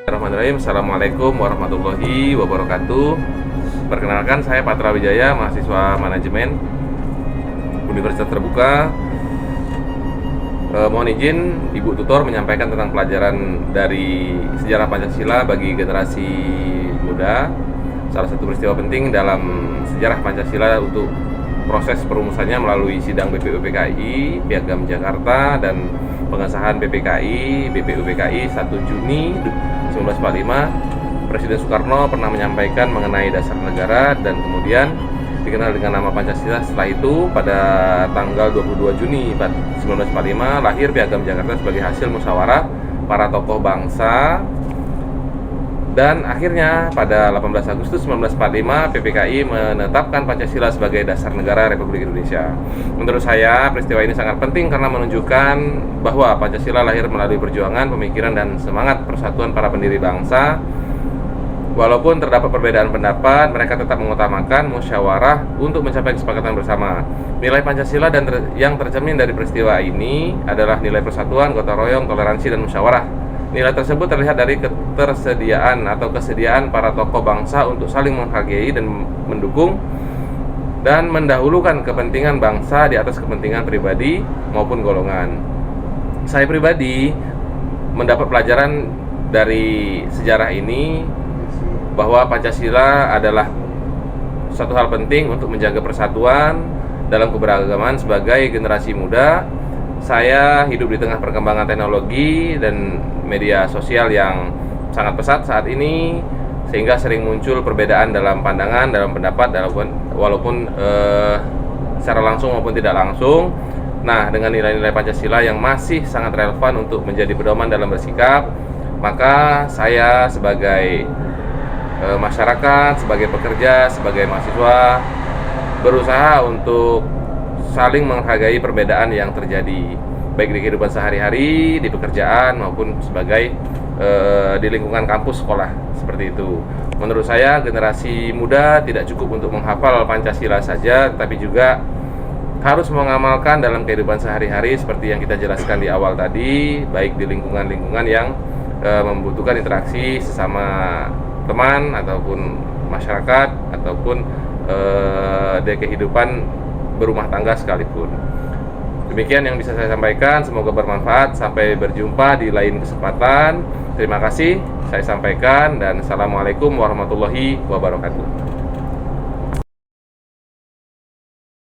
Bismillahirrahmanirrahim. Assalamualaikum warahmatullahi wabarakatuh. Perkenalkan, saya Patra Wijaya, mahasiswa manajemen Universitas Terbuka. Mohon izin Ibu Tutor menyampaikan tentang pelajaran dari sejarah Pancasila bagi generasi muda. Salah satu peristiwa penting dalam sejarah Pancasila untuk proses perumusannya melalui sidang BPUPKI, Piagam Jakarta, dan pengesahan BPUPKI 1 Juni 1945. Presiden Soekarno pernah menyampaikan mengenai dasar negara dan kemudian dikenal dengan nama Pancasila. Setelah itu pada tanggal 22 Juni 1945 lahir Piagam Jakarta sebagai hasil musyawarah para tokoh bangsa. Dan akhirnya pada 18 Agustus 1945 PPKI menetapkan Pancasila sebagai dasar negara Republik Indonesia. Menurut saya peristiwa ini sangat penting karena menunjukkan bahwa Pancasila lahir melalui perjuangan, pemikiran, dan semangat persatuan para pendiri bangsa. Walaupun terdapat perbedaan pendapat, mereka tetap mengutamakan musyawarah untuk mencapai kesepakatan bersama. Nilai Pancasila yang tercermin dari peristiwa ini adalah nilai persatuan, gotong royong, toleransi, dan musyawarah. Nilai tersebut terlihat dari kesediaan para tokoh bangsa untuk saling menghargai dan mendukung dan mendahulukan kepentingan bangsa di atas kepentingan pribadi maupun golongan. Saya pribadi mendapat pelajaran dari sejarah ini bahwa Pancasila adalah suatu hal penting untuk menjaga persatuan dalam keberagaman. Sebagai generasi muda, saya hidup di tengah perkembangan teknologi dan media sosial yang sangat pesat saat ini, sehingga sering muncul perbedaan dalam pandangan, dalam pendapat, walaupun secara langsung maupun tidak langsung. Nah, dengan nilai-nilai Pancasila yang masih sangat relevan untuk menjadi pedoman dalam bersikap, maka saya sebagai masyarakat, sebagai pekerja, sebagai mahasiswa berusaha untuk saling menghargai perbedaan yang terjadi, baik di kehidupan sehari-hari, di pekerjaan, maupun sebagai di lingkungan kampus sekolah, seperti itu. Menurut saya generasi muda tidak cukup untuk menghafal Pancasila saja, tapi juga harus mengamalkan dalam kehidupan sehari-hari seperti yang kita jelaskan di awal tadi, baik di lingkungan-lingkungan yang membutuhkan interaksi sesama teman ataupun masyarakat ataupun di kehidupan berumah tangga sekalipun. Demikian yang bisa saya sampaikan, semoga bermanfaat. Sampai berjumpa di lain kesempatan. Terima kasih saya sampaikan, dan assalamualaikum warahmatullahi wabarakatuh.